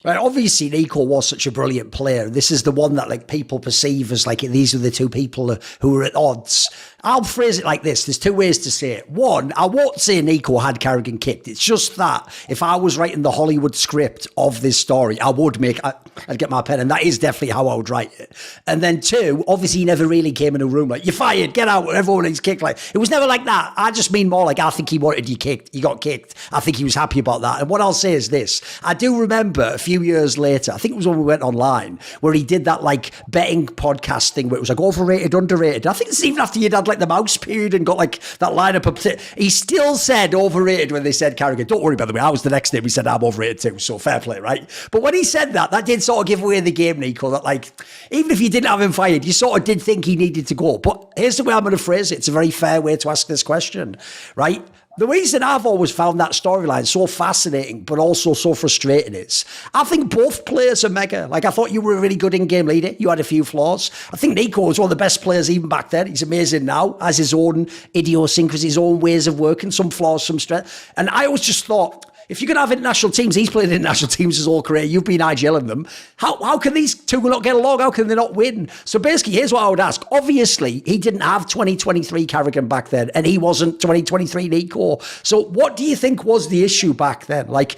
Right, obviously, NiKo was such a brilliant player. This is the one that like people perceive as like these are the two people who are at odds. I'll phrase it like this. There's two ways to say it. One, I won't say NiKo had karrigan kicked. It's just that if I was writing the Hollywood script of this story, I'd get my pen, and that is definitely how I would write it. And then two, obviously he never really came in a room like, you're fired, get out, everyone is kicked. Like, it was never like that. I just mean more like, I think he wanted you kicked. He got kicked. I think he was happy about that. And what I'll say is this. I do remember a few years later, I think it was when we went online, where he did that like betting podcast thing where it was like overrated, underrated. I think it's even after you'd had like the mouse period and got like that lineup up. He still said overrated when they said karrigan. Don't worry, by the way, I was the next day. He said I'm overrated too, so fair play, right? But when he said that did sort of give away the game, NiKo, that like, even if you didn't have him fired, you sort of did think he needed to go. But here's the way I'm going to phrase it. It's a very fair way to ask this question, right? The reason I've always found that storyline so fascinating, but also so frustrating is, I think both players are mega. Like, I thought you were a really good in-game leader. You had a few flaws. I think NiKo was one of the best players even back then. He's amazing now, has his own idiosyncrasies, his own ways of working, some flaws, some strength. And I always just thought, if you're going to have international teams, he's played international teams his whole career, you've been IGLing them, how can these two not get along? How can they not win? So basically, here's what I would ask. Obviously, he didn't have 2023 karrigan back then, and he wasn't 2023 NiKo. So what do you think was the issue back then? Like,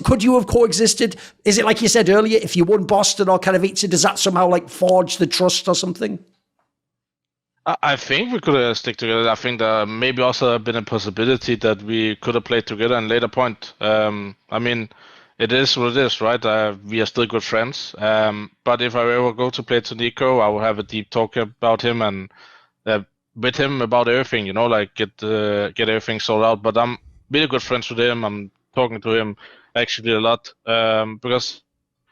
could you have coexisted? Is it like you said earlier, if you won Boston or Katowice, does that somehow like forge the trust or something? I think we could have stick together. I think there maybe also been a possibility that we could have played together in later point. I mean, it is what it is, right? We are still good friends. But if I ever go to play to NiKo, I will have a deep talk about him and with him about everything, you know, like get everything sorted out. But I'm really good friends with him. I'm talking to him actually a lot because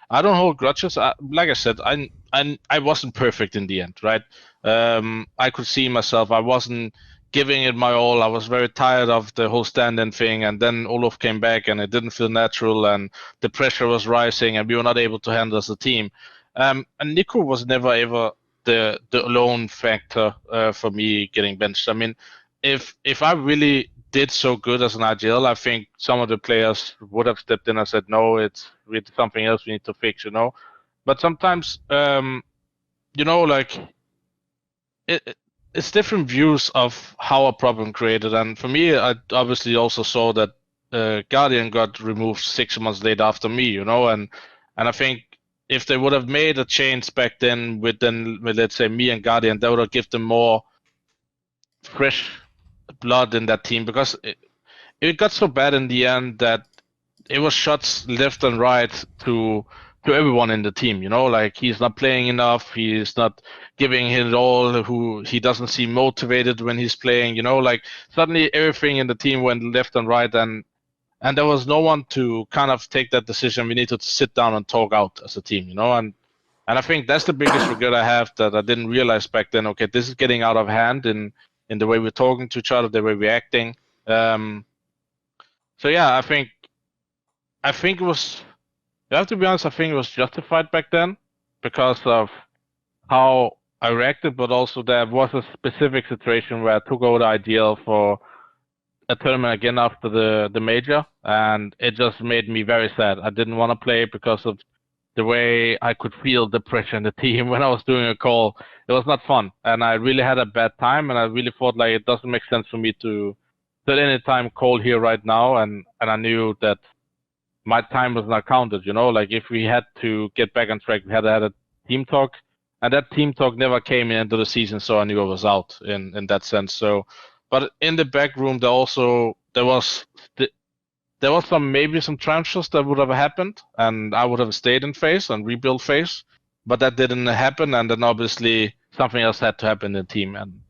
I don't hold grudges. Like I said, I wasn't perfect in the end, right? I could see myself. I wasn't giving it my all. I was very tired of the whole stand-in thing, and then Olof came back, and it didn't feel natural, and the pressure was rising, and we were not able to handle as a team. And NiKo was never ever the lone factor for me getting benched. I mean, if I really did so good as an IGL, I think some of the players would have stepped in and said, no, it's something else we need to fix, you know. But sometimes, you know, like it's different views of how a problem created. And for me, I obviously also saw that Guardian got removed 6 months later after me, you know, and I think if they would have made a change back then with let's say me and Guardian, that would have given them more fresh blood in that team, because it got so bad in the end that it was shots left and right to everyone in the team, you know, like he's not playing enough, he's not giving it all, he doesn't seem motivated when he's playing, you know, like suddenly everything in the team went left and right, and there was no one to kind of take that decision. We needed to sit down and talk out as a team, you know, and I think that's the biggest regret I have, that I didn't realize back then, okay, this is getting out of hand in the way we're talking to each other, the way we're acting. So yeah, I think it was, you have to be honest, I think it was justified back then because of how I reacted, but also there was a specific situation where I took over the IGL for a tournament again after the major, and it just made me very sad. I didn't want to play because of the way I could feel the pressure in the team when I was doing a call. It was not fun, and I really had a bad time, and I really thought like it doesn't make sense for me to at any time call here right now, and I knew that my time was not counted, you know, like if we had to get back on track, we had to have a team talk, and that team talk never came into the season, so I knew I was out in that sense. So, but in the back room, there was maybe some transfers that would have happened, and I would have stayed in phase and rebuilt phase, but that didn't happen, and then obviously something else had to happen in the team, and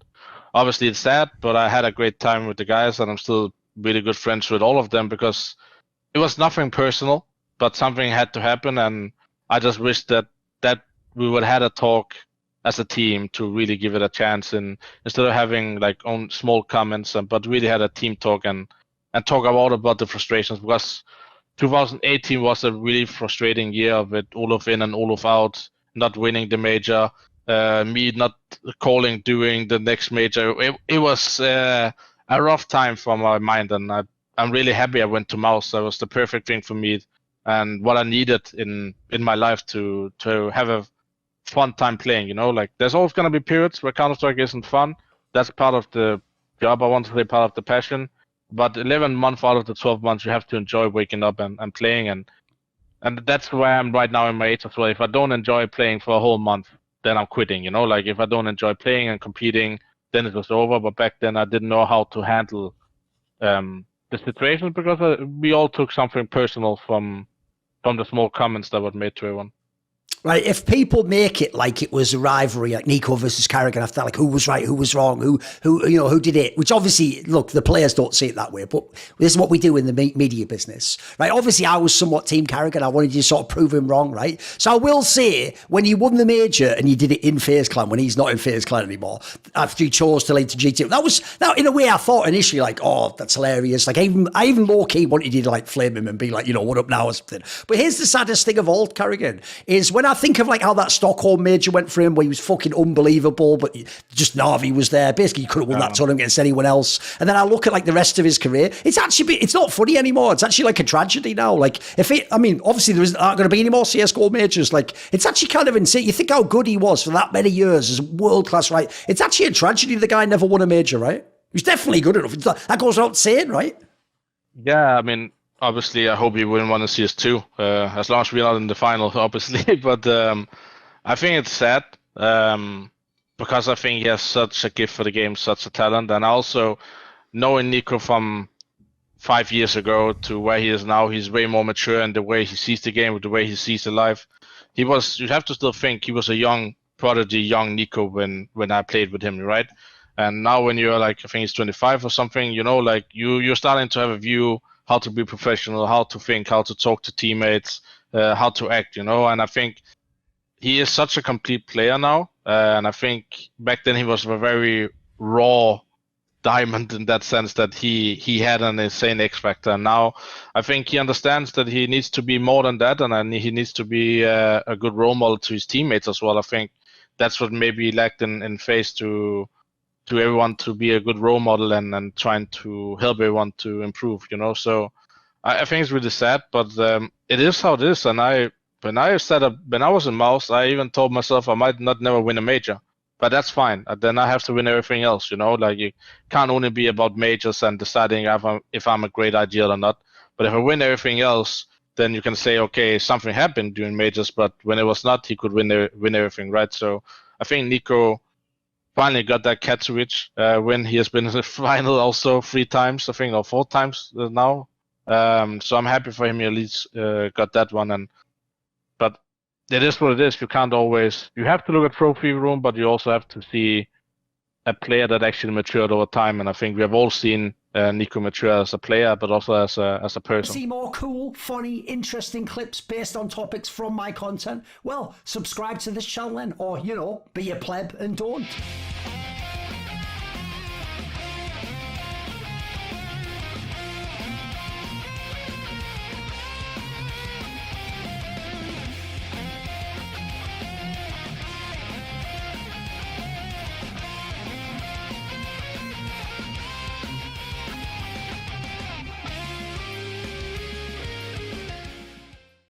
obviously it's sad, but I had a great time with the guys, and I'm still really good friends with all of them because it was nothing personal, but something had to happen, and I just wish that we would have had a talk as a team to really give it a chance, and instead of having like own small comments, but really had a team talk and talk about the frustrations, because 2018 was a really frustrating year of it, Olof in and Olof out, not winning the major, me not calling during the next major. It was a rough time for my mind, and I'm really happy I went to Mouse. That was the perfect thing for me and what I needed in my life to have a fun time playing. You know, like there's always gonna be periods where Counter-Strike isn't fun. That's part of the job. I want to say part of the passion. But 11 months out of the 12 months, you have to enjoy waking up and playing, and that's where I'm right now in my age as well. If I don't enjoy playing for a whole month, then I'm quitting. You know, like if I don't enjoy playing and competing, then it was over. But back then, I didn't know how to handle the situation because we all took something personal from the small comments that were made to everyone. Right, if people make it like it was a rivalry, like NiKo versus karrigan, after like who was right, who was wrong, who did it, which obviously, look, the players don't see it that way, but this is what we do in the media business, right? Obviously, I was somewhat team karrigan. I wanted you to sort of prove him wrong, right? So I will say, when you won the major and you did it in FaZe Clan, when he's not in FaZe Clan anymore, after you chose to lead to GT, that in a way I thought initially like, oh, that's hilarious. Like I even low key wanted you to like flame him and be like, you know, what up now or something. But here's the saddest thing of all, karrigan, is when I think of like how that Stockholm major went for him, where he was fucking unbelievable, but just Na'Vi was there. Basically, you couldn't have won that tournament against anyone else. And then I look at like the rest of his career. It's not funny anymore. It's actually like a tragedy now. Like obviously there aren't going to be any more CSGO majors. Like it's actually kind of insane. You think how good he was for that many years as world class, right? It's actually a tragedy the guy never won a major, right? He was definitely good enough. That goes without saying, right? Yeah, I mean, obviously, I hope he wouldn't want to see us too, as long as we're not in the final, obviously. But I think it's sad because I think he has such a gift for the game, such a talent. And also, knowing NiKo from 5 years ago to where he is now, he's way more mature in the way he sees the game, with the way he sees the life. You have to still think he was a young prodigy, young NiKo when I played with him, right? And now when you're like, I think he's 25 or something, you know, like you're starting to have a view how to be professional, how to think, how to talk to teammates, how to act, you know. And I think he is such a complete player now. And I think back then he was a very raw diamond in that sense that he had an insane X factor. And now I think he understands that he needs to be more than that, and he needs to be a good role model to his teammates as well. I think that's what maybe lacked in FaZe to everyone to be a good role model and trying to help everyone to improve, you know. So I think it's really sad, but it is how it is. And when I was in Mouse, I even told myself I might not never win a major, but that's fine. Then I have to win everything else, you know. Like you can't only be about majors and deciding if I'm a great ideal or not. But if I win everything else, then you can say, okay, something happened during majors, but when it was not, he could win everything, right? So I think NiKo finally got that Katowice win. He has been in the final also 3 times, I think, or 4 times now. So I'm happy for him. He at least got that one. But it is what it is. You can't always. You have to look at trophy room, but you also have to see a player that actually matured over time. And I think we have all seen NiKo mature as a player, but also as a person. See more cool, funny, interesting clips based on topics from my content? Well, subscribe to this channel then, or, you know, be a pleb and don't.